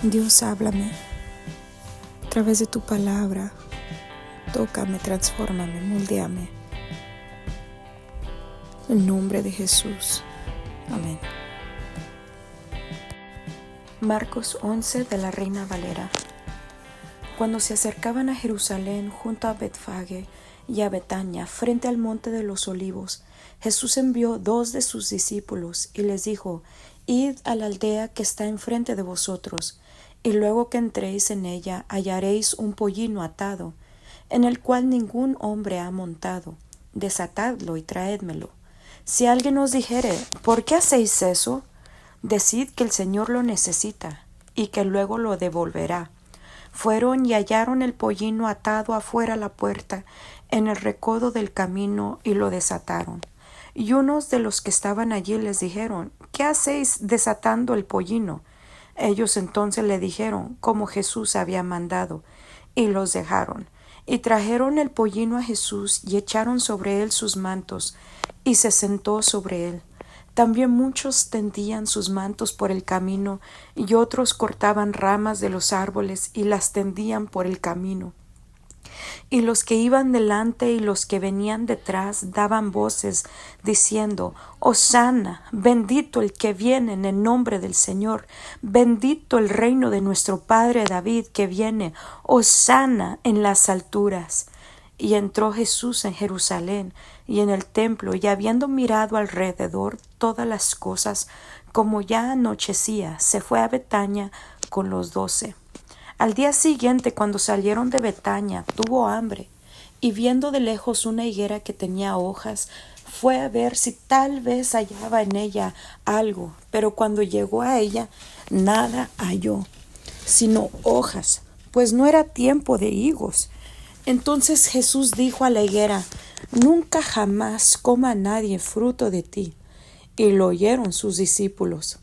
Dios, háblame a través de tu palabra. Tócame, transfórmame, moldéame. En el nombre de Jesús. Amén. Marcos 11 de la Reina Valera. Cuando se acercaban a Jerusalén junto a Betfagé y a Betania, frente al monte de los Olivos, Jesús envió 2 de sus discípulos y les dijo: Id a la aldea que está enfrente de vosotros, y luego que entréis en ella hallaréis un pollino atado, en el cual ningún hombre ha montado. Desatadlo y traédmelo. Si alguien os dijere: ¿por qué hacéis eso?, decid que el Señor lo necesita, y que luego lo devolverá. Fueron y hallaron el pollino atado afuera a la puerta, en el recodo del camino, y lo desataron. Y unos de los que estaban allí les dijeron: ¿qué hacéis desatando el pollino? Ellos entonces le dijeron como Jesús había mandado, y los dejaron. Y trajeron el pollino a Jesús, y echaron sobre él sus mantos, y se sentó sobre él. También muchos tendían sus mantos por el camino, y otros cortaban ramas de los árboles y las tendían por el camino. Y los que iban delante y los que venían detrás daban voces, diciendo: Hosana, bendito el que viene en el nombre del Señor, bendito el reino de nuestro padre David que viene, Hosana en las alturas. Y entró Jesús en Jerusalén y en el templo, y habiendo mirado alrededor todas las cosas, como ya anochecía, se fue a Betania con los 12. Al día siguiente, cuando salieron de Betania, tuvo hambre, y viendo de lejos una higuera que tenía hojas, fue a ver si tal vez hallaba en ella algo, pero cuando llegó a ella, nada halló, sino hojas, pues no era tiempo de higos. Entonces Jesús dijo a la higuera: Nunca jamás coma nadie fruto de ti. Y lo oyeron sus discípulos.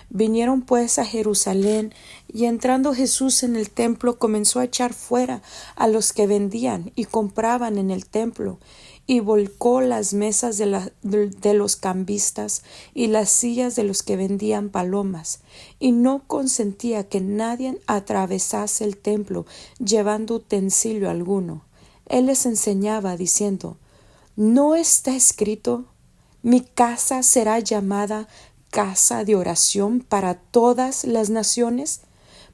Vinieron pues a Jerusalén, y entrando Jesús en el templo comenzó a echar fuera a los que vendían y compraban en el templo, y volcó las mesas de los cambistas y las sillas de los que vendían palomas, y no consentía que nadie atravesase el templo llevando utensilio alguno. Él les enseñaba diciendo: ¿no está escrito: mi casa será llamada casa de oración para todas las naciones?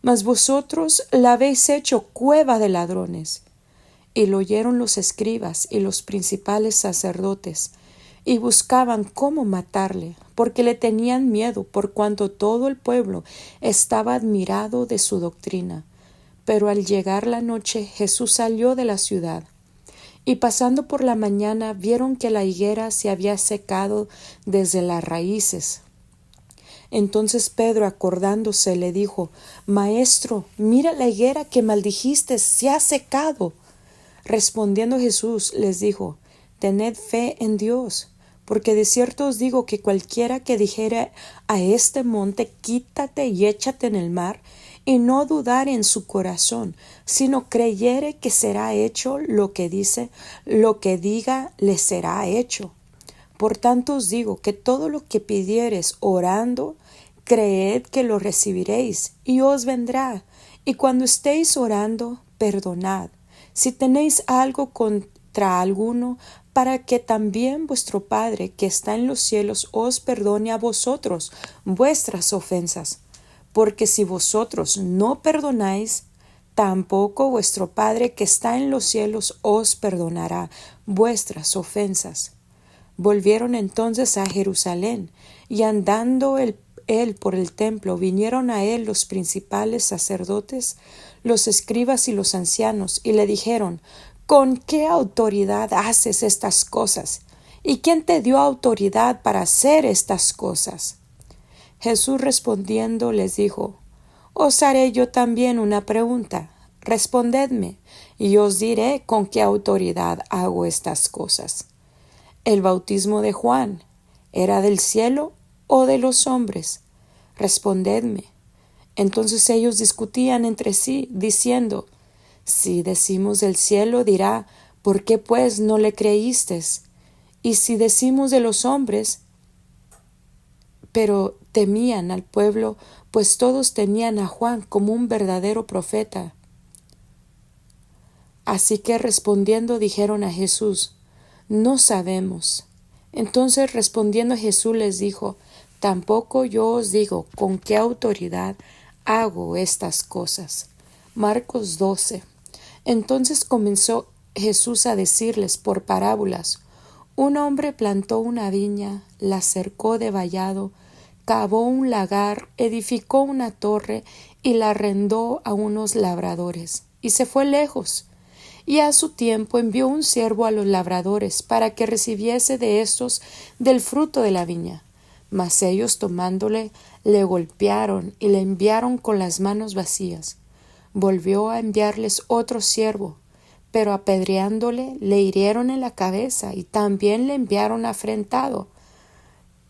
Mas vosotros la habéis hecho cueva de ladrones. Y lo oyeron los escribas y los principales sacerdotes, y buscaban cómo matarle, porque le tenían miedo, por cuanto todo el pueblo estaba admirado de su doctrina. Pero al llegar la noche, Jesús salió de la ciudad. Y pasando por la mañana, vieron que la higuera se había secado desde las raíces. Entonces Pedro, acordándose, le dijo: Maestro, mira, la higuera que maldijiste se ha secado. Respondiendo Jesús les dijo: Tened fe en Dios, porque de cierto os digo que cualquiera que dijere a este monte: quítate y échate en el mar, y no dudare en su corazón, sino creyere que será hecho lo que diga le será hecho. Por tanto os digo que todo lo que pidiereis orando, creed que lo recibiréis, y os vendrá. Y cuando estéis orando, perdonad si tenéis algo contra alguno, para que también vuestro Padre que está en los cielos os perdone a vosotros vuestras ofensas. Porque si vosotros no perdonáis, tampoco vuestro Padre que está en los cielos os perdonará vuestras ofensas. Volvieron entonces a Jerusalén, y andando él por el templo, vinieron a él los principales sacerdotes, los escribas y los ancianos, y le dijeron: ¿con qué autoridad haces estas cosas? ¿Y quién te dio autoridad para hacer estas cosas? Jesús respondiendo les dijo: Os haré yo también una pregunta. Respondedme, y os diré con qué autoridad hago estas cosas. ¿El bautismo de Juan era del cielo o de los hombres? Respondedme. Entonces ellos discutían entre sí, diciendo: si decimos del cielo, dirá: ¿por qué pues no le creísteis? Y si decimos de los hombres, pero temían al pueblo pues todos tenían a Juan como un verdadero profeta. Así que respondiendo dijeron a Jesús: No sabemos. Entonces respondiendo Jesús les dijo: Tampoco yo os digo con qué autoridad hago estas cosas. Marcos 12. Entonces comenzó Jesús a decirles por parábolas: Un hombre plantó una viña, la cercó de vallado, cavó un lagar, edificó una torre y la arrendó a unos labradores, y se fue lejos. Y a su tiempo envió un siervo a los labradores para que recibiese de éstos del fruto de la viña. Mas ellos tomándole, le golpearon y le enviaron con las manos vacías. Volvió a enviarles otro siervo, pero apedreándole le hirieron en la cabeza y también le enviaron afrentado.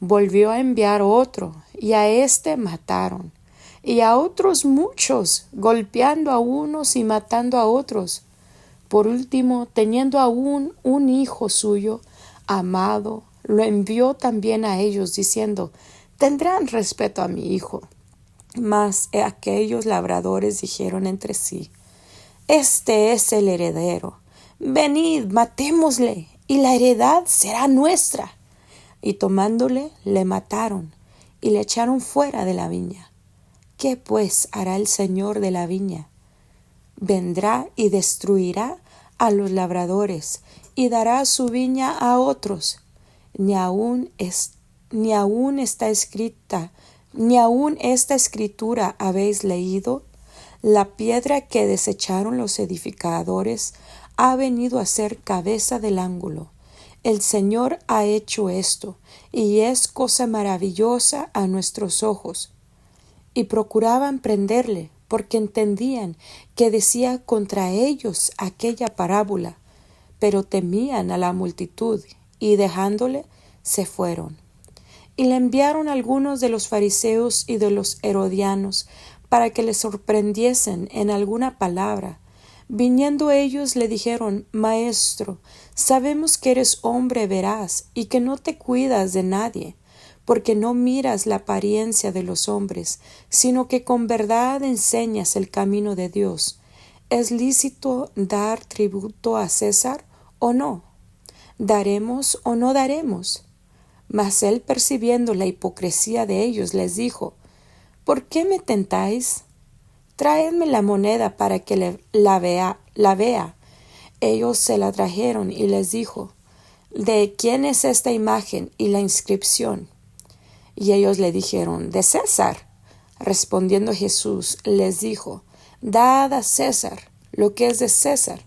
Volvió a enviar otro, y a éste mataron, y a otros muchos, golpeando a unos y matando a otros. Por último, teniendo aún un hijo suyo, amado, lo envió también a ellos, diciendo: Tendrán respeto a mi hijo. Mas aquellos labradores dijeron entre sí: Este es el heredero. Venid, matémosle, y la heredad será nuestra. Y tomándole, le mataron, y le echaron fuera de la viña. ¿Qué pues hará el Señor de la viña? Vendrá y destruirá a los labradores, y dará su viña a otros. Ni aun esta escritura habéis leído. La piedra que desecharon los edificadores ha venido a ser cabeza del ángulo. El Señor ha hecho esto, y es cosa maravillosa a nuestros ojos. Y procuraban prenderle, porque entendían que decía contra ellos aquella parábola, pero temían a la multitud, y dejándole, se fueron. Y le enviaron algunos de los fariseos y de los herodianos, para que le sorprendiesen en alguna palabra. Viniendo ellos le dijeron: Maestro, sabemos que eres hombre veraz, y que no te cuidas de nadie, porque no miras la apariencia de los hombres, sino que con verdad enseñas el camino de Dios. ¿Es lícito dar tributo a César o no? ¿Daremos o no daremos? Mas él, percibiendo la hipocresía de ellos, les dijo: ¿Por qué me tentáis? Traedme la moneda para que la vea. Ellos se la trajeron y les dijo: ¿De quién es esta imagen y la inscripción? Y ellos le dijeron: de César. Respondiendo Jesús les dijo: Dad a César lo que es de César,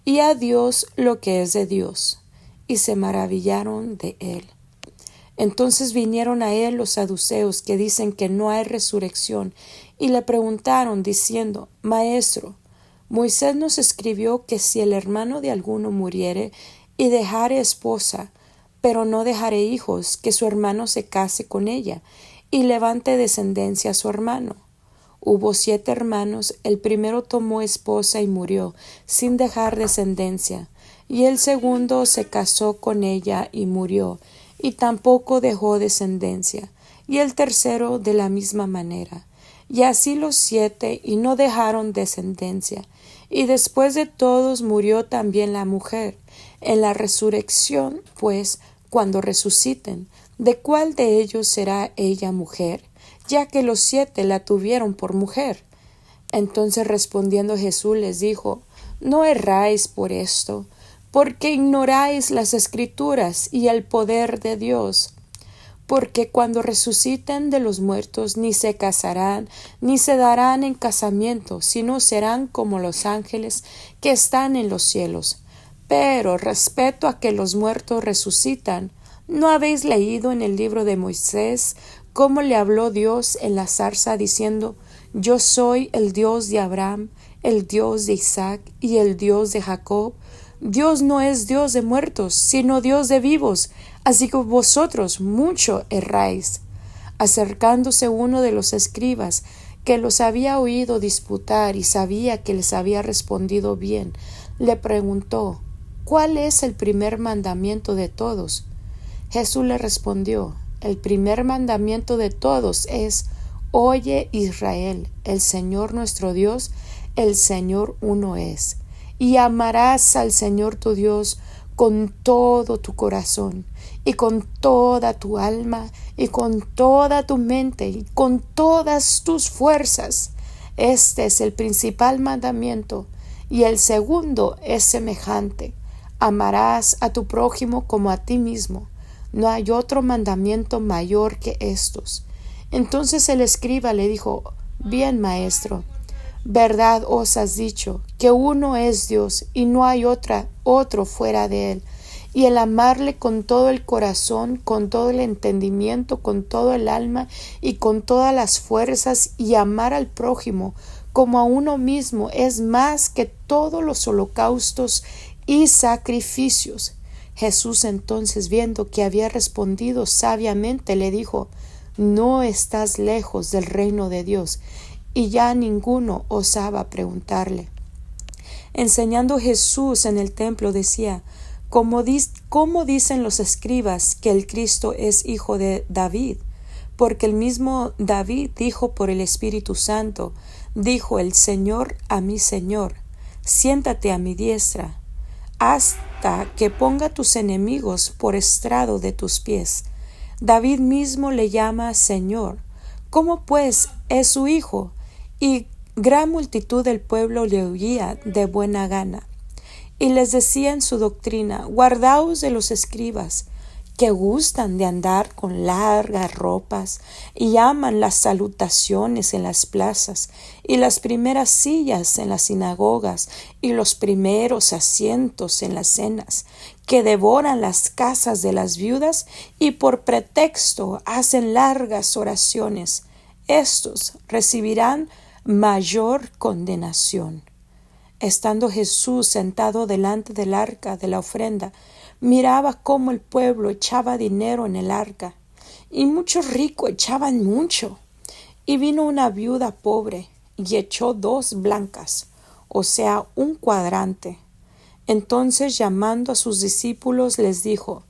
y a Dios lo que es de Dios. Y se maravillaron de él. Entonces vinieron a él los saduceos, que dicen que no hay resurrección, y le preguntaron diciendo: Maestro, Moisés nos escribió que si el hermano de alguno muriere y dejare esposa, pero no dejare hijos, que su hermano se case con ella y levante descendencia a su hermano. Hubo 7 hermanos, el primero tomó esposa y murió, sin dejar descendencia, y el segundo se casó con ella y murió, y tampoco dejó descendencia, y el tercero de la misma manera. Y así los 7, y no dejaron descendencia. Y después de todos murió también la mujer. En la resurrección, pues, cuando resuciten, ¿de cuál de ellos será ella mujer? Ya que los 7 la tuvieron por mujer. Entonces respondiendo Jesús les dijo: No erráis por esto, porque ignoráis las Escrituras y el poder de Dios. Porque cuando resuciten de los muertos, ni se casarán, ni se darán en casamiento, sino serán como los ángeles que están en los cielos. Pero respecto a que los muertos resucitan, ¿no habéis leído en el libro de Moisés cómo le habló Dios en la zarza diciendo: Yo soy el Dios de Abraham, el Dios de Isaac y el Dios de Jacob? Dios no es Dios de muertos, sino Dios de vivos, así que vosotros mucho erráis. Acercándose uno de los escribas, que los había oído disputar y sabía que les había respondido bien, le preguntó: ¿Cuál es el primer mandamiento de todos? Jesús le respondió: El primer mandamiento de todos es: Oye, Israel, el Señor nuestro Dios, el Señor uno es. Y amarás al Señor tu Dios con todo tu corazón, y con toda tu alma, y con toda tu mente, y con todas tus fuerzas. Este es el principal mandamiento, y el segundo es semejante. Amarás a tu prójimo como a ti mismo. No hay otro mandamiento mayor que estos. Entonces el escriba le dijo: Bien, maestro, verdad os has dicho, que uno es Dios y no hay otro fuera de él. Y el amarle con todo el corazón, con todo el entendimiento, con todo el alma y con todas las fuerzas, y amar al prójimo como a uno mismo, es más que todos los holocaustos y sacrificios. Jesús entonces, viendo que había respondido sabiamente, le dijo: No estás lejos del reino de Dios. Y ya ninguno osaba preguntarle. Enseñando Jesús en el templo decía: ¿Cómo dicen los escribas que el Cristo es hijo de David? Porque el mismo David dijo por el Espíritu Santo: Dijo el Señor a mi Señor: Siéntate a mi diestra, hasta que ponga tus enemigos por estrado de tus pies. David mismo le llama Señor. ¿Cómo pues es su hijo? Y gran multitud del pueblo le oía de buena gana. Y les decía en su doctrina: Guardaos de los escribas, que gustan de andar con largas ropas, y aman las salutaciones en las plazas, y las primeras sillas en las sinagogas, y los primeros asientos en las cenas, que devoran las casas de las viudas, y por pretexto hacen largas oraciones. Estos recibirán mayor condenación. Estando Jesús sentado delante del arca de la ofrenda, miraba cómo el pueblo echaba dinero en el arca, y muchos ricos echaban mucho. Y vino una viuda pobre, y echó 2 blancas, o sea, un cuadrante. Entonces, llamando a sus discípulos, les dijo: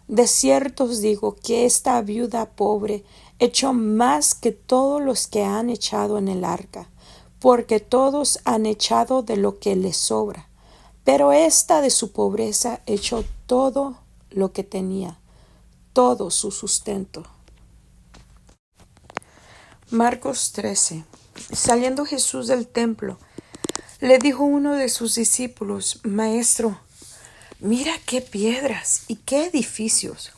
De cierto os digo que esta viuda pobre echó más que todos los que han echado en el arca, porque todos han echado de lo que les sobra, pero ésta de su pobreza echó todo lo que tenía, todo su sustento. Marcos 13. Saliendo Jesús del templo, le dijo uno de sus discípulos: Maestro, mira qué piedras y qué edificios.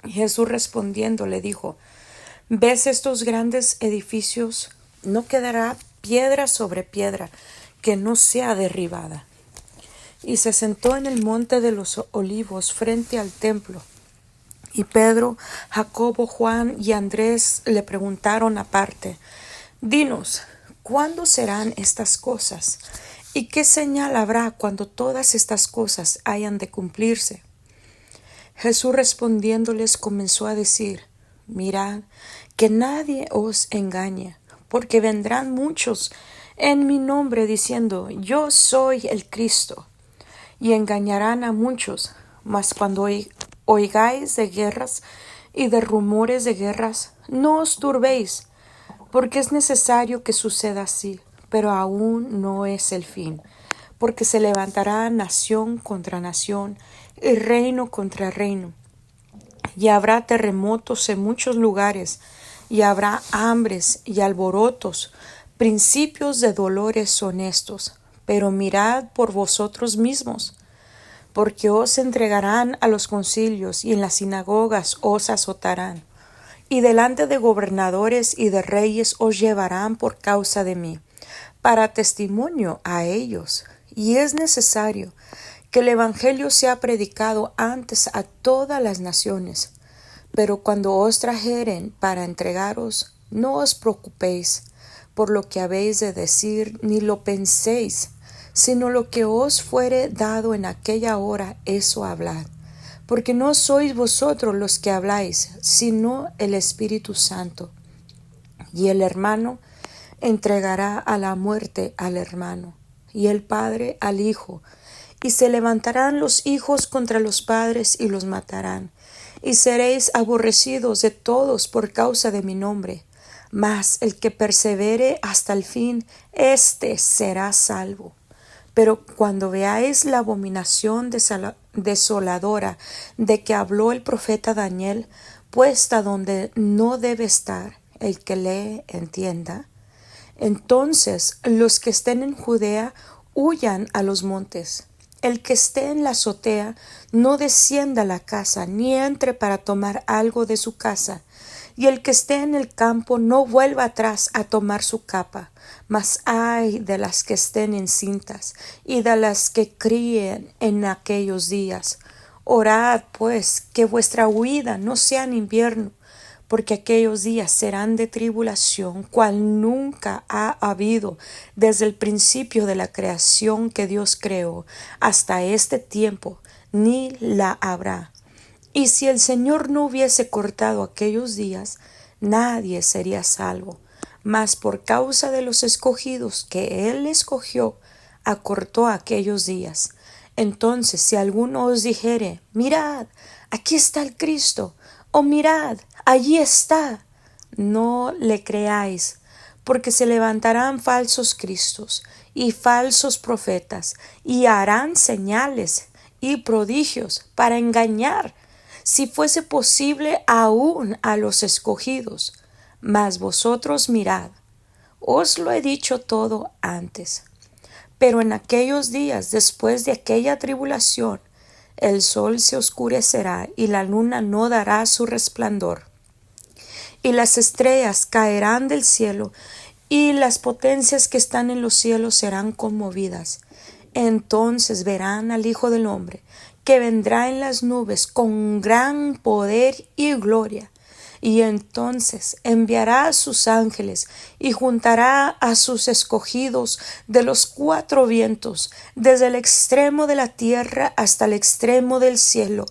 Jesús respondiendo le dijo: ¿Ves estos grandes edificios? No quedará piedra sobre piedra que no sea derribada. Y se sentó en el monte de los olivos frente al templo. Y Pedro, Jacobo, Juan y Andrés le preguntaron aparte: Dinos, ¿cuándo serán estas cosas? ¿Y qué señal habrá cuando todas estas cosas hayan de cumplirse? Jesús respondiéndoles comenzó a decir: Mirad que nadie os engañe, porque vendrán muchos en mi nombre diciendo: Yo soy el Cristo, y engañarán a muchos. Mas cuando oigáis de guerras y de rumores de guerras, no os turbéis, porque es necesario que suceda así, pero aún no es el fin, porque se levantará nación contra nación y reino contra reino, y habrá terremotos en muchos lugares, y habrá hambres y alborotos, principios de dolores son estos. Pero mirad por vosotros mismos, porque os entregarán a los concilios, y en las sinagogas os azotarán, y delante de gobernadores y de reyes os llevarán por causa de mí, para testimonio a ellos. Y es necesario que el evangelio sea predicado antes a todas las naciones. Pero cuando os trajeren para entregaros, no os preocupéis por lo que habéis de decir, ni lo penséis, sino lo que os fuere dado en aquella hora, eso hablad. Porque no sois vosotros los que habláis, sino el Espíritu Santo. Y el hermano entregará a la muerte al hermano, y el padre al hijo. Y se levantarán los hijos contra los padres y los matarán. Y seréis aborrecidos de todos por causa de mi nombre. mas el que persevere hasta el fin, éste será salvo. Pero cuando veáis la abominación desoladora de que habló el profeta Daniel, puesta donde no debe estar, el que lee entienda, entonces los que estén en Judea huyan a los montes. El que esté en la azotea no descienda a la casa, ni entre para tomar algo de su casa. Y el que esté en el campo no vuelva atrás a tomar su capa. Mas ay de las que estén encintas y de las que críen en aquellos días. Orad, pues, que vuestra huida no sea en invierno, porque aquellos días serán de tribulación, cual nunca ha habido desde el principio de la creación que Dios creó hasta este tiempo, ni la habrá. Y si el Señor no hubiese cortado aquellos días, nadie sería salvo. Mas por causa de los escogidos que Él escogió, acortó aquellos días. Entonces, si alguno os dijere, mirad, aquí está el Cristo, o mirad, allí está, no le creáis, porque se levantarán falsos cristos y falsos profetas, y harán señales y prodigios para engañar, si fuese posible, aún a los escogidos. Mas vosotros mirad, os lo he dicho todo antes. Pero en aquellos días, después de aquella tribulación, el sol se oscurecerá y la luna no dará su resplandor, y las estrellas caerán del cielo, y las potencias que están en los cielos serán conmovidas. Entonces verán al Hijo del Hombre, que vendrá en las nubes con gran poder y gloria. Y entonces enviará a sus ángeles y juntará a sus escogidos de los cuatro vientos, desde el extremo de la tierra hasta el extremo del cielo.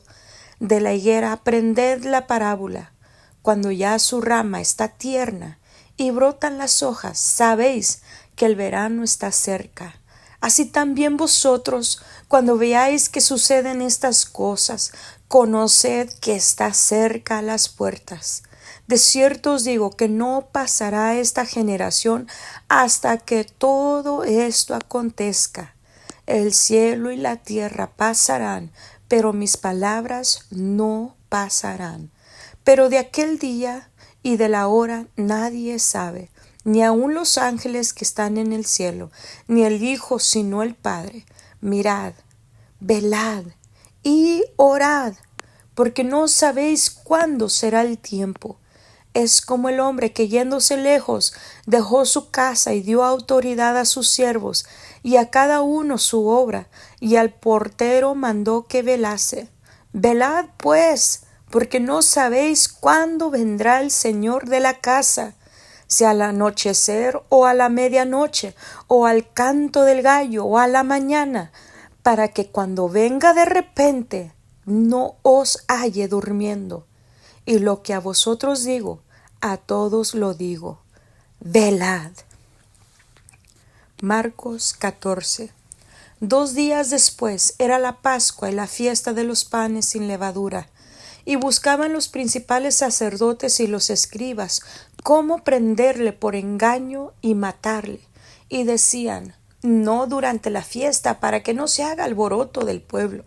De la higuera aprended la parábola. Cuando ya su rama está tierna y brotan las hojas, sabéis que el verano está cerca. Así también vosotros, cuando veáis que suceden estas cosas, conoced que está cerca a las puertas. De cierto os digo que no pasará esta generación hasta que todo esto acontezca. El cielo y la tierra pasarán, pero mis palabras no pasarán. Pero de aquel día y de la hora nadie sabe, ni aun los ángeles que están en el cielo, ni el Hijo, sino el Padre. Mirad, velad y orad, porque no sabéis cuándo será el tiempo. Es como el hombre que yéndose lejos dejó su casa y dio autoridad a sus siervos y a cada uno su obra, y al portero mandó que velase. Velad pues, porque no sabéis cuándo vendrá el Señor de la casa, si al anochecer o a la medianoche, o al canto del gallo o a la mañana, para que cuando venga de repente no os halle durmiendo. Y lo que a vosotros digo, a todos lo digo, velad. Marcos 14. 2 días después era la Pascua y la fiesta de los panes sin levadura, y buscaban los principales sacerdotes y los escribas cómo prenderle por engaño y matarle, y decían, no durante la fiesta, para que no se haga alboroto del pueblo.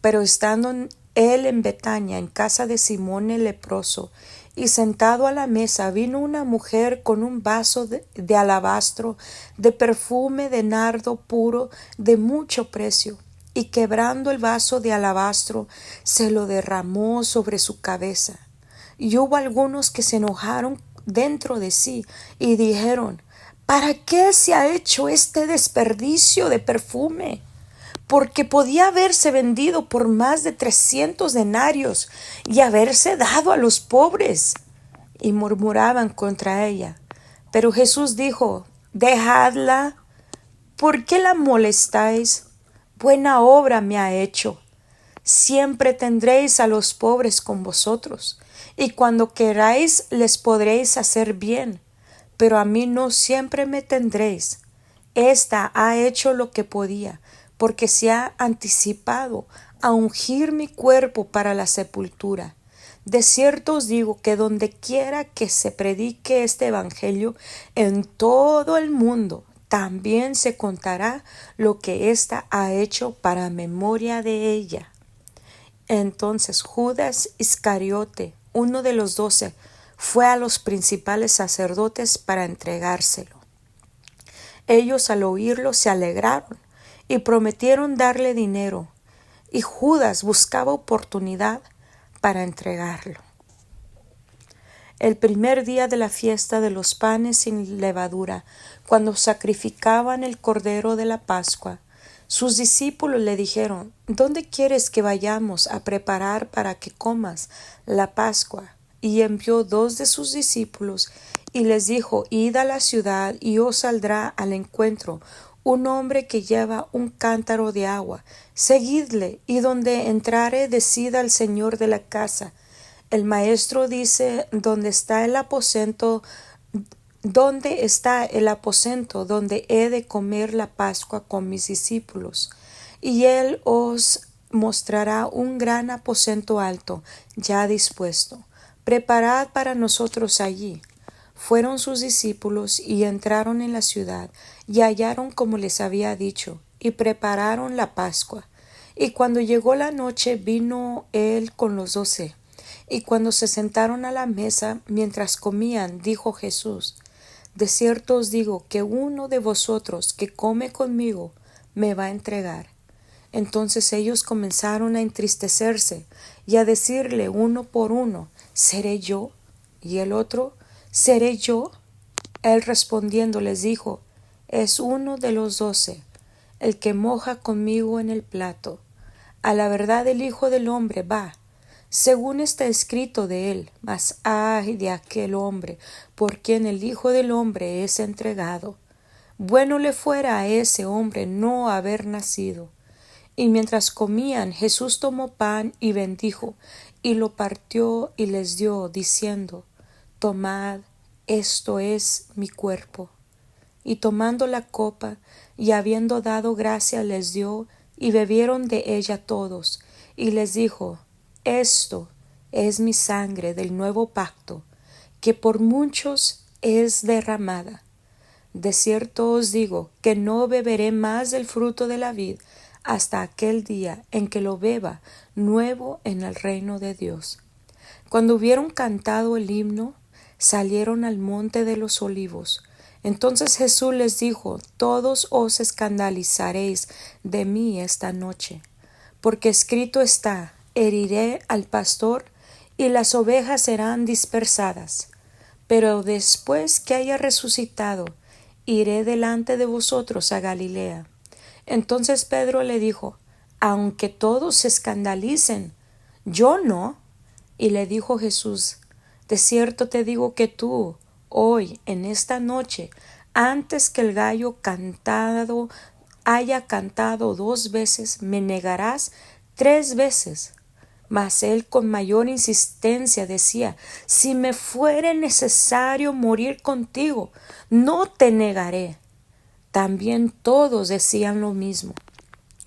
Pero estando él en Betania, en casa de Simón el leproso, y sentado a la mesa, vino una mujer con un vaso de alabastro, de perfume de nardo puro, de mucho precio, y quebrando el vaso de alabastro, se lo derramó sobre su cabeza. Y hubo algunos que se enojaron dentro de sí, y dijeron, ¿para qué se ha hecho este desperdicio de perfume? Porque podía haberse vendido por más de 300 denarios y haberse dado a los pobres. Y murmuraban contra ella. Pero Jesús dijo, dejadla, ¿por qué la molestáis? Buena obra me ha hecho. Siempre tendréis a los pobres con vosotros, y cuando queráis les podréis hacer bien, pero a mí no siempre me tendréis. Esta ha hecho lo que podía, porque se ha anticipado a ungir mi cuerpo para la sepultura. De cierto os digo que donde quiera que se predique este evangelio en todo el mundo, también se contará lo que ésta ha hecho para memoria de ella. Entonces Judas Iscariote, uno de los 12, fue a los principales sacerdotes para entregárselo. Ellos al oírlo se alegraron y prometieron darle dinero, y Judas buscaba oportunidad para entregarlo. El primer día de la fiesta de los panes sin levadura, cuando sacrificaban el cordero de la Pascua, sus discípulos le dijeron: ¿Dónde quieres que vayamos a preparar para que comas la Pascua? Y envió 2 de sus discípulos y les dijo: Id a la ciudad y os saldrá al encuentro un hombre que lleva un cántaro de agua. Seguidle, y donde entrare, decid al señor de la casa: el maestro dice, ¿dónde está el aposento donde he de comer la Pascua con mis discípulos? Y él os mostrará un gran aposento alto, ya dispuesto. Preparad para nosotros allí. Fueron sus discípulos y entraron en la ciudad, y hallaron como les había dicho, y prepararon la Pascua. Y cuando llegó la noche, vino él con los 12. Y cuando se sentaron a la mesa, mientras comían, dijo Jesús: De cierto os digo que uno de vosotros que come conmigo me va a entregar. Entonces ellos comenzaron a entristecerse y a decirle uno por uno: ¿Seré yo? Y el otro: ¿Seré yo? Él respondiendo les dijo: Es uno de los 12, el que moja conmigo en el plato. A la verdad el Hijo del Hombre va, según está escrito de él, mas ay de aquel hombre por quien el Hijo del Hombre es entregado. Bueno le fuera a ese hombre no haber nacido. Y mientras comían, Jesús tomó pan y bendijo, y lo partió y les dio, diciendo: Tomad, esto es mi cuerpo. Y tomando la copa, y habiendo dado gracia, les dio, y bebieron de ella todos, y les dijo: Esto es mi sangre del nuevo pacto, que por muchos es derramada. De cierto os digo que no beberé más del fruto de la vid hasta aquel día en que lo beba nuevo en el reino de Dios. Cuando hubieron cantado el himno, salieron al monte de los olivos. Entonces Jesús les dijo: Todos os escandalizaréis de mí esta noche, porque escrito está: Heriré al pastor, y las ovejas serán dispersadas. Pero después que haya resucitado, iré delante de vosotros a Galilea. Entonces Pedro le dijo: Aunque todos se escandalicen, yo no. Y le dijo Jesús: De cierto te digo que tú, hoy, en esta noche, antes que el gallo haya cantado 2 veces, me negarás 3 veces. Mas él con mayor insistencia decía: Si me fuere necesario morir contigo, no te negaré. También todos decían lo mismo.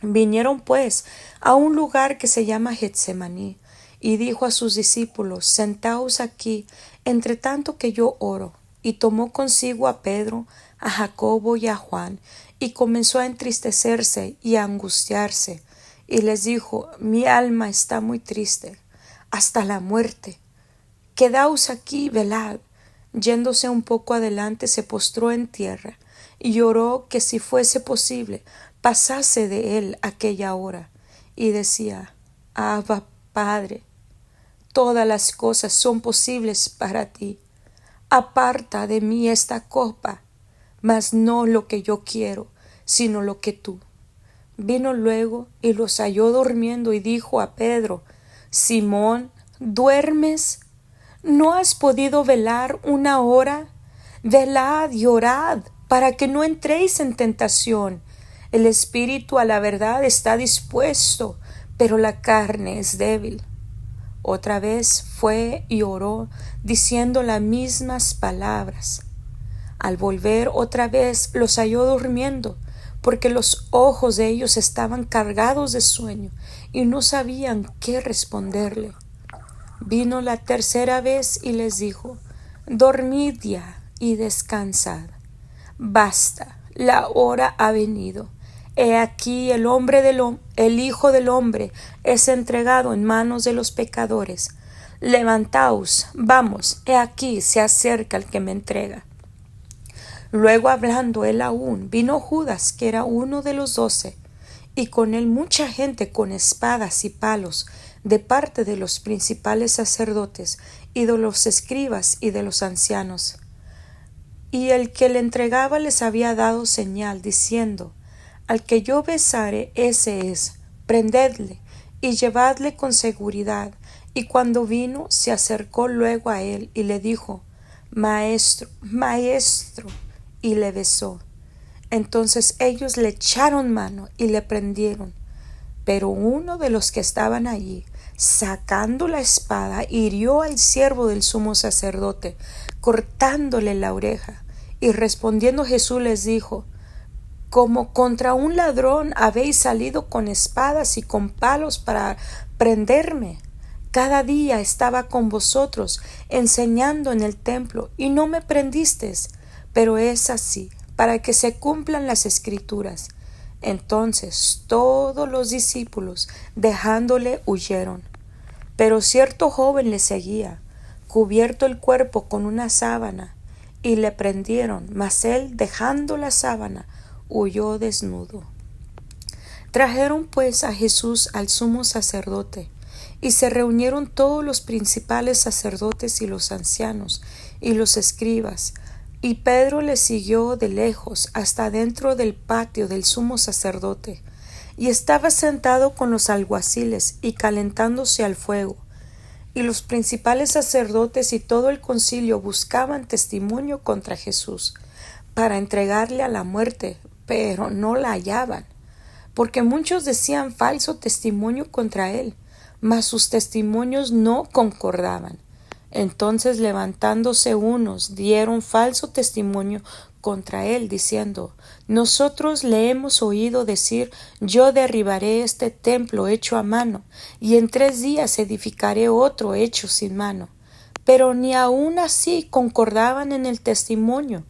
Vinieron pues a un lugar que se llama Getsemaní, y dijo a sus discípulos: Sentaos aquí, entre tanto que yo oro. Y tomó consigo a Pedro, a Jacobo y a Juan, y comenzó a entristecerse y a angustiarse. Y les dijo: Mi alma está muy triste, hasta la muerte. Quedaos aquí, velad. Yéndose un poco adelante, se postró en tierra, y oró que si fuese posible, pasase de él aquella hora. Y decía: Abba, Padre, todas las cosas son posibles para ti. Aparta de mí esta copa, mas no lo que yo quiero, sino lo que tú. Vino luego y los halló durmiendo, y dijo a Pedro: Simón, ¿duermes? ¿No has podido velar 1 hora? Velad y orad, para que no entréis en tentación. El espíritu a la verdad está dispuesto, pero la carne es débil. Otra vez fue y oró, diciendo las mismas palabras. Al volver otra vez los halló durmiendo, porque los ojos de ellos estaban cargados de sueño, y no sabían qué responderle. Vino la tercera vez y les dijo: dormid ya y descansad. Basta, la hora ha venido. He aquí el Hijo del Hombre es entregado en manos de los pecadores. Levantaos, vamos, he aquí se acerca el que me entrega. Luego, hablando él aún, vino Judas, que era uno de los 12, y con él mucha gente con espadas y palos, de parte de los principales sacerdotes, y de los escribas y de los ancianos. Y el que le entregaba les había dado señal, diciendo: al que yo besare, ese es, prendedle, y llevadle con seguridad. Y cuando vino, se acercó luego a él, y le dijo: Maestro, Maestro, y le besó. Entonces ellos le echaron mano y le prendieron. Pero uno de los que estaban allí, sacando la espada, hirió al siervo del sumo sacerdote, cortándole la oreja. Y respondiendo Jesús les dijo: como contra un ladrón habéis salido con espadas y con palos para prenderme. Cada día estaba con vosotros enseñando en el templo, y no me prendisteis. Pero es así, para que se cumplan las Escrituras. Entonces todos los discípulos, dejándole, huyeron. Pero cierto joven le seguía, cubierto el cuerpo con una sábana, y le prendieron, mas él, dejando la sábana, huyó desnudo. Trajeron pues a Jesús al sumo sacerdote, y se reunieron todos los principales sacerdotes y los ancianos y los escribas, y Pedro le siguió de lejos hasta dentro del patio del sumo sacerdote, y estaba sentado con los alguaciles y calentándose al fuego. Y los principales sacerdotes y todo el concilio buscaban testimonio contra Jesús, para entregarle a la muerte, pero no la hallaban, porque muchos decían falso testimonio contra él, mas sus testimonios no concordaban. Entonces, levantándose unos, dieron falso testimonio contra él, diciendo: nosotros le hemos oído decir: yo derribaré este templo hecho a mano, y en 3 días edificaré otro hecho sin mano. Pero ni aun así concordaban en el testimonio.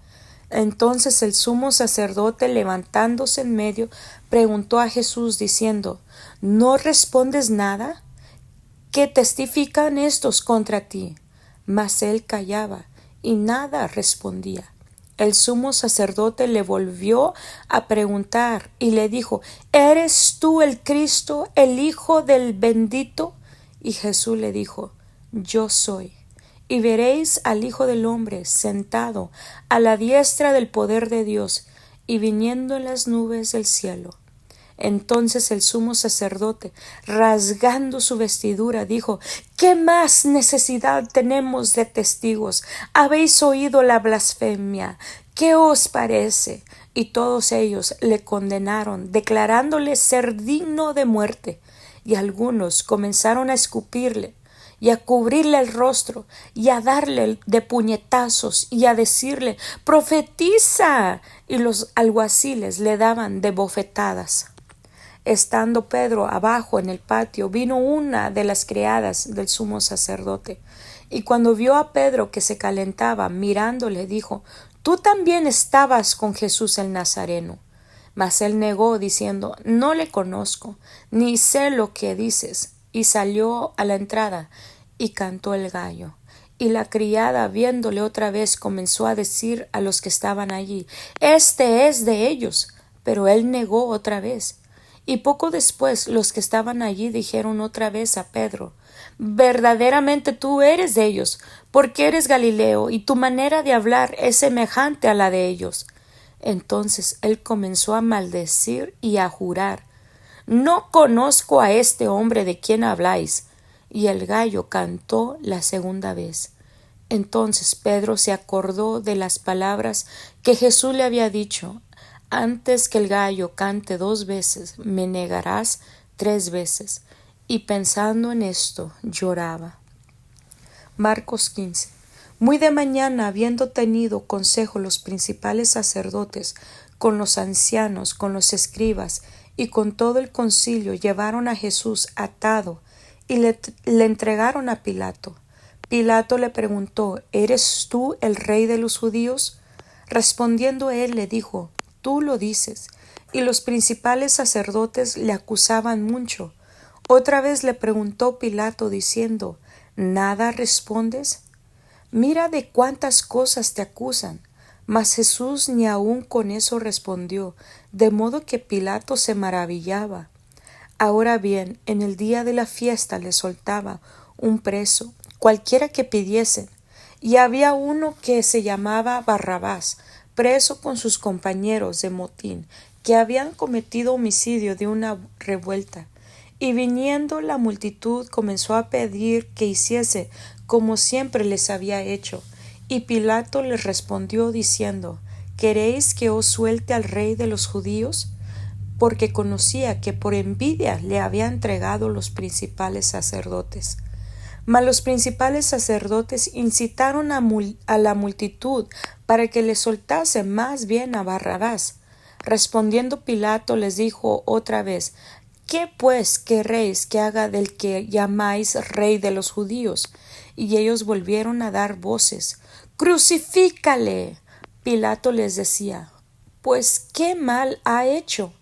Entonces el sumo sacerdote, levantándose en medio, preguntó a Jesús, diciendo: ¿no respondes nada? ¿Qué testifican estos contra ti? Mas él callaba y nada respondía. El sumo sacerdote le volvió a preguntar y le dijo: ¿eres tú el Cristo, el Hijo del bendito? Y Jesús le dijo: yo soy. Y veréis al Hijo del Hombre sentado a la diestra del poder de Dios, y viniendo en las nubes del cielo. Entonces el sumo sacerdote, rasgando su vestidura, dijo: ¿qué más necesidad tenemos de testigos? Habéis oído la blasfemia. ¿Qué os parece? Y todos ellos le condenaron, declarándole ser digno de muerte. Y algunos comenzaron a escupirle, y a cubrirle el rostro, y a darle de puñetazos, y a decirle: profetiza. Y los alguaciles le daban de bofetadas. Estando Pedro abajo en el patio, vino una de las criadas del sumo sacerdote, y cuando vio a Pedro que se calentaba, mirándole, dijo: tú también estabas con Jesús el Nazareno. Mas él negó, diciendo: no le conozco, ni sé lo que dices. Y salió a la entrada, y cantó el gallo. Y la criada, viéndole otra vez, comenzó a decir a los que estaban allí: este es de ellos. Pero él negó otra vez. Y poco después los que estaban allí dijeron otra vez a Pedro: verdaderamente tú eres de ellos, porque eres Galileo, y tu manera de hablar es semejante a la de ellos. Entonces él comenzó a maldecir y a jurar: no conozco a este hombre de quien habláis. Y el gallo cantó la segunda vez. Entonces Pedro se acordó de las palabras que Jesús le había dicho: antes que el gallo cante 2 veces, me negarás 3 veces. Y pensando en esto, lloraba. Marcos 15. Muy de mañana, habiendo tenido consejo los principales sacerdotes, con los ancianos, con los escribas, y con todo el concilio, llevaron a Jesús atado, y le entregaron a Pilato. Pilato le preguntó: ¿Eres tú el rey de los judíos? Respondiendo él le dijo: Tú lo dices. Y los principales sacerdotes le acusaban mucho. Otra vez le preguntó Pilato diciendo: ¿Nada respondes? Mira de cuántas cosas te acusan. Mas Jesús ni aun con eso respondió, de modo que Pilato se maravillaba. Ahora bien, en el día de la fiesta le soltaba un preso, cualquiera que pidiesen, y había uno que se llamaba Barrabás, preso con sus compañeros de motín, que habían cometido homicidio de una revuelta. Y viniendo la multitud comenzó a pedir que hiciese como siempre les había hecho. Y Pilato les respondió diciendo: ¿Queréis que os suelte al rey de los judíos? Porque conocía que por envidia le había entregado los principales sacerdotes. Mas los principales sacerdotes incitaron a la multitud para que le soltase más bien a Barrabás. Respondiendo Pilato les dijo otra vez: ¿Qué pues querréis que haga del que llamáis rey de los judíos? Y ellos volvieron a dar voces: ¡Crucifícale! Pilato les decía: Pues ¿qué mal ha hecho?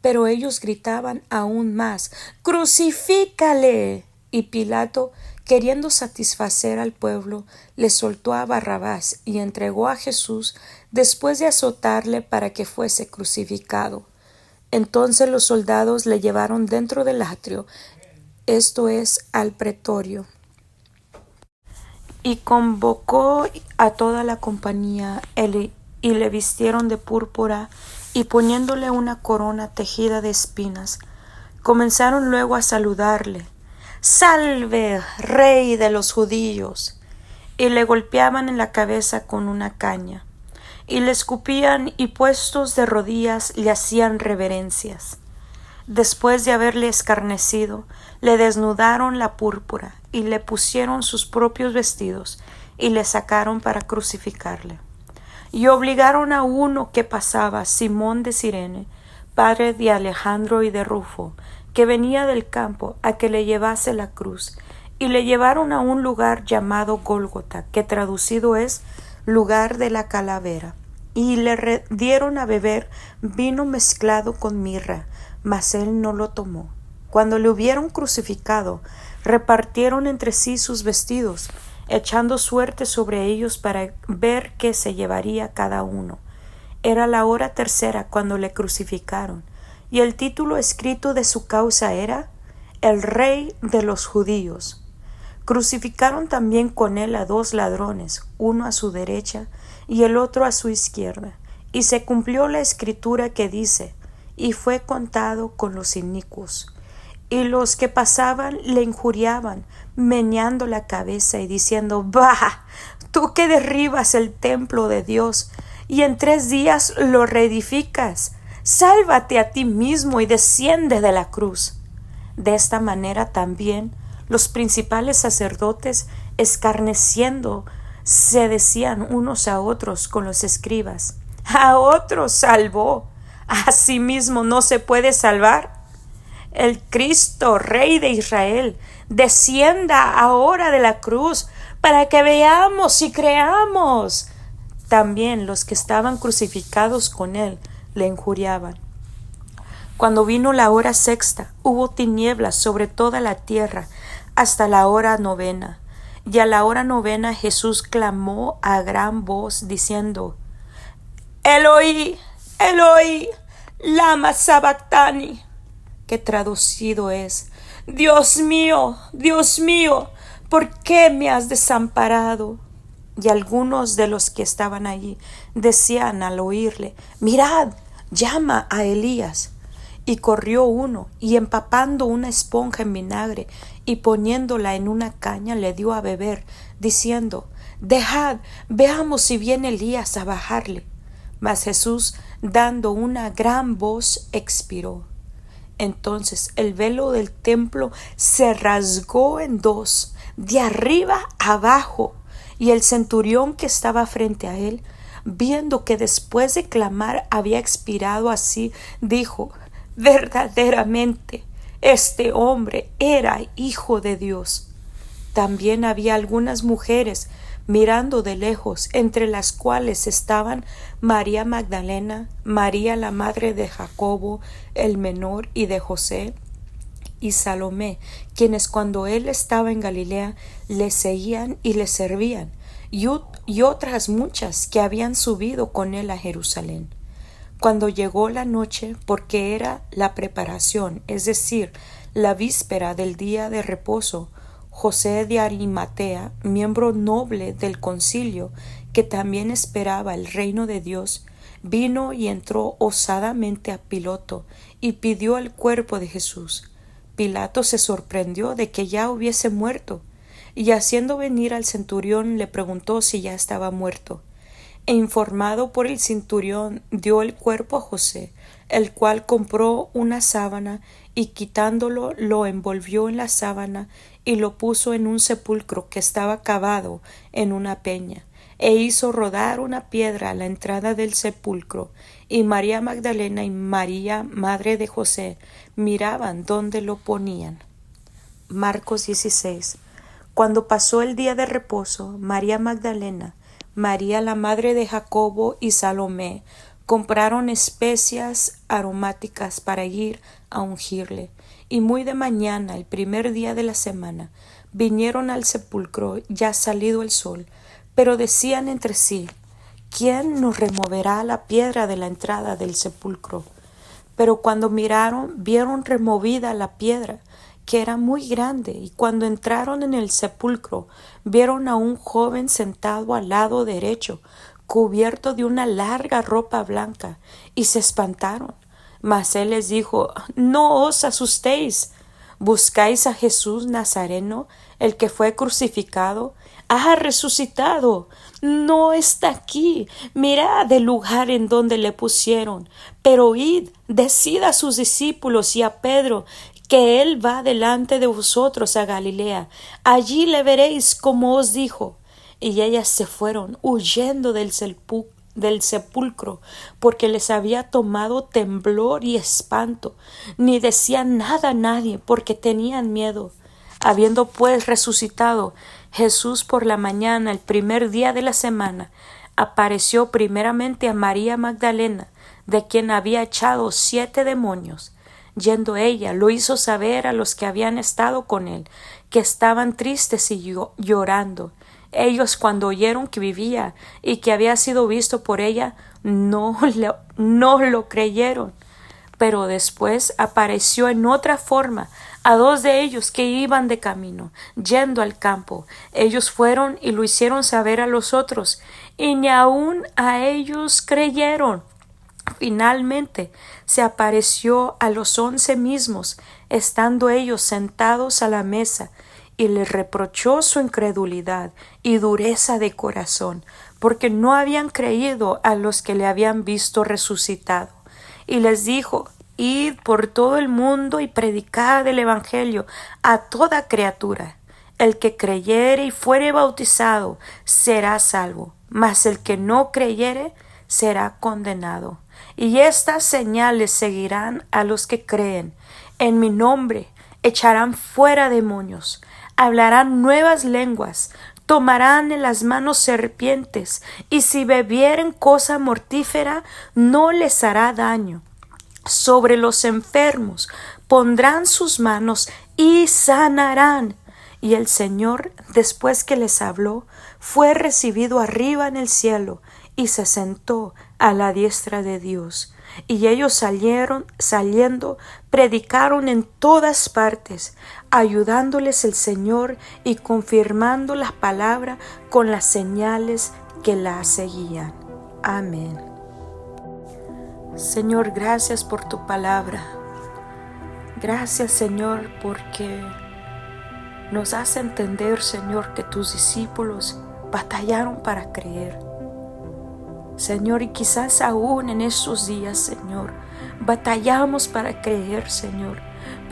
Pero ellos gritaban aún más: ¡Crucifícale! Y Pilato, queriendo satisfacer al pueblo, le soltó a Barrabás y entregó a Jesús después de azotarle para que fuese crucificado. Entonces los soldados le llevaron dentro del atrio, esto es, al pretorio, y convocó a toda la compañía y le vistieron de púrpura y poniéndole una corona tejida de espinas, comenzaron luego a saludarle: ¡Salve, rey de los judíos! Y le golpeaban en la cabeza con una caña, y le escupían y puestos de rodillas le hacían reverencias. Después de haberle escarnecido, le desnudaron la púrpura y le pusieron sus propios vestidos y le sacaron para crucificarle. Y obligaron a uno que pasaba, Simón de Cirene, padre de Alejandro y de Rufo, que venía del campo, a que le llevase la cruz, y le llevaron a un lugar llamado Gólgota, que traducido es lugar de la calavera, y le dieron a beber vino mezclado con mirra, mas él no lo tomó. Cuando le hubieron crucificado, repartieron entre sí sus vestidos, echando suerte sobre ellos para ver qué se llevaría cada uno. Era la hora tercera cuando le crucificaron, y el título escrito de su causa era: El Rey de los Judíos. Crucificaron también con él a 2 ladrones, uno a su derecha y el otro a su izquierda. Y se cumplió la escritura que dice: y fue contado con los inicuos. Y los que pasaban le injuriaban, meneando la cabeza y diciendo: ¡Bah! Tú que derribas el templo de Dios y en 3 días lo reedificas, sálvate a ti mismo y desciende de la cruz. De esta manera también los principales sacerdotes, escarneciendo, se decían unos a otros con los escribas: a otros salvó, a sí mismo no se puede salvar. El Cristo, Rey de Israel, descienda ahora de la cruz para que veamos y creamos. También los que estaban crucificados con él le injuriaban. Cuando vino la hora sexta, hubo tinieblas sobre toda la tierra hasta la hora 9. Y a la hora 9 Jesús clamó a gran voz diciendo: Eloi, Eloi, lama sabactani, que traducido es: Dios mío, ¿por qué me has desamparado? Y algunos de los que estaban allí decían al oírle: Mirad, llama a Elías. Y corrió uno, y empapando una esponja en vinagre, y poniéndola en una caña, le dio a beber, diciendo: Dejad, veamos si viene Elías a bajarle. Mas Jesús, dando una gran voz, expiró. Entonces el velo del templo se rasgó en 2, de arriba abajo, y el centurión que estaba frente a él, viendo que después de clamar había expirado así, dijo: Verdaderamente este hombre era hijo de Dios. También había algunas mujeres mirando de lejos, entre las cuales estaban María Magdalena, María la madre de Jacobo el menor y de José, y Salomé, quienes cuando él estaba en Galilea le seguían y le servían, y otras muchas que habían subido con él a Jerusalén. Cuando llegó la noche, porque era la preparación, es decir, la víspera del día de reposo, José de Arimatea, miembro noble del concilio, que también esperaba el reino de Dios, vino y entró osadamente a Pilato y pidió el cuerpo de Jesús. Pilato se sorprendió de que ya hubiese muerto, y haciendo venir al centurión le preguntó si ya estaba muerto. E informado por el centurión, dio el cuerpo a José, el cual compró una sábana y quitándolo lo envolvió en la sábana y lo puso en un sepulcro que estaba cavado en una peña, e hizo rodar una piedra a la entrada del sepulcro, y María Magdalena y María, madre de José, miraban dónde lo ponían. Marcos 16. Cuando pasó el día de reposo, María Magdalena, María la madre de Jacobo y Salomé compraron especias aromáticas para ir a ungirle, y muy de mañana, el primer día de la semana, vinieron al sepulcro ya salido el sol, pero decían entre sí: ¿quién nos removerá la piedra de la entrada del sepulcro? Pero cuando miraron, vieron removida la piedra, que era muy grande, y cuando entraron en el sepulcro, vieron a un joven sentado al lado derecho, cubierto de una larga ropa blanca, y se espantaron. Mas él les dijo: no os asustéis, ¿buscáis a Jesús Nazareno, el que fue crucificado? Ha resucitado, no está aquí. Mirad el lugar en donde le pusieron. Pero id, decid a sus discípulos y a Pedro que él va delante de vosotros a Galilea. Allí le veréis como os dijo. Y ellas se fueron huyendo del sepulcro, porque les había tomado temblor y espanto. Ni decían nada a nadie, porque tenían miedo. Habiendo pues resucitado Jesús por la mañana, el primer día de la semana, apareció primeramente a María Magdalena, de quien había echado 7 demonios. Yendo ella, lo hizo saber a los que habían estado con él, que estaban tristes y llorando. Ellos, cuando oyeron que vivía y que había sido visto por ella, no lo creyeron. Pero después apareció en otra forma a 2 de ellos que iban de camino, yendo al campo. Ellos fueron y lo hicieron saber a los otros, y ni aun a ellos creyeron. Finalmente se apareció a los 11 mismos, estando ellos sentados a la mesa, y les reprochó su incredulidad y dureza de corazón, porque no habían creído a los que le habían visto resucitado. Y les dijo: id por todo el mundo y predicad el evangelio a toda criatura. El que creyere y fuere bautizado será salvo, mas el que no creyere será condenado. Y estas señales seguirán a los que creen. En mi nombre echarán fuera demonios, hablarán nuevas lenguas, tomarán en las manos serpientes, y si bebieren cosa mortífera no les hará daño. Sobre los enfermos pondrán sus manos y sanarán. Y el Señor, después que les habló, fue recibido arriba en el cielo y se sentó a la diestra de Dios. Y ellos saliendo, predicaron en todas partes, ayudándoles el Señor y confirmando la palabra con las señales que la seguían. Amén. Señor, gracias por tu palabra. Gracias, Señor, porque nos hace entender, Señor, que tus discípulos batallaron para creer. Señor, y quizás aún en estos días, Señor, batallamos para creer, Señor,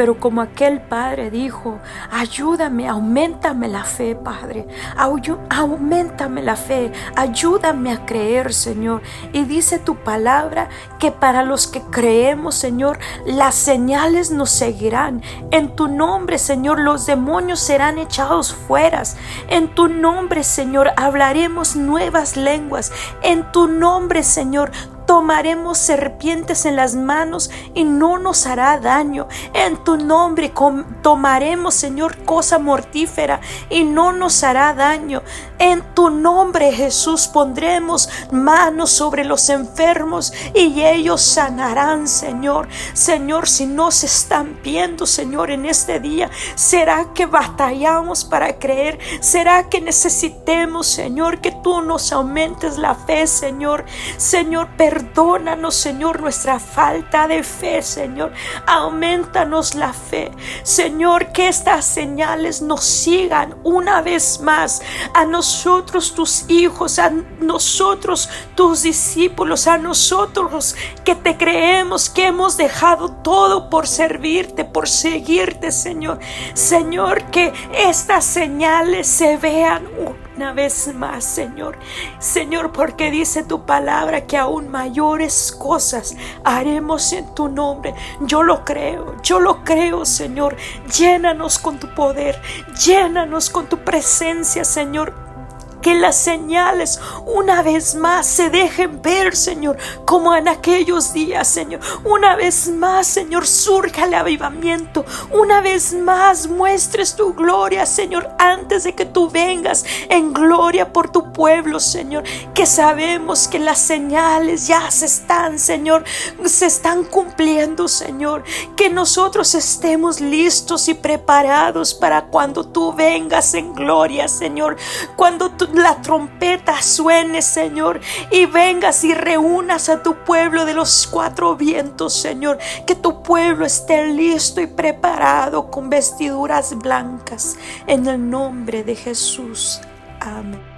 pero como aquel padre dijo: ayúdame, auméntame la fe, Padre, auméntame la fe, ayúdame a creer, Señor. Y dice tu palabra que para los que creemos, Señor, las señales nos seguirán. En tu nombre, Señor, los demonios serán echados fuera. En tu nombre, Señor, hablaremos nuevas lenguas. En tu nombre, Señor, tomaremos serpientes en las manos y no nos hará daño. En tu nombre tomaremos, Señor, cosa mortífera y no nos hará daño. En tu nombre, Jesús, pondremos manos sobre los enfermos y ellos sanarán, Señor. Señor, si nos están viendo, Señor, en este día, ¿será que batallamos para creer? ¿Será que necesitemos, Señor, que tú nos aumentes la fe, Señor? Señor, perdónanos, Señor, nuestra falta de fe, Señor. Aumentanos la fe, Señor, que estas señales nos sigan una vez más a nosotros, tus hijos, a nosotros, tus discípulos, a nosotros que te creemos, que hemos dejado todo por servirte, por seguirte, Señor. Señor, que estas señales se vean una vez más, Señor. Señor, porque dice tu palabra que aún mayores cosas haremos en tu nombre. Yo lo creo, Señor. Llénanos con tu poder, llénanos con tu presencia, Señor. Que las señales una vez más se dejen ver, Señor, como en aquellos días, Señor. Una vez más, Señor, surja el avivamiento. Una vez más muestres tu gloria, Señor, antes de que tú vengas en gloria por tu pueblo, Señor. Que sabemos que las señales ya se están, Señor, se están cumpliendo, Señor. Que nosotros estemos listos y preparados para cuando tú vengas en gloria, Señor. Cuando la trompeta suene, Señor, y vengas y reúnas a tu pueblo de los cuatro vientos, Señor. Que tu pueblo esté listo y preparado con vestiduras blancas, en el nombre de Jesús. Amén.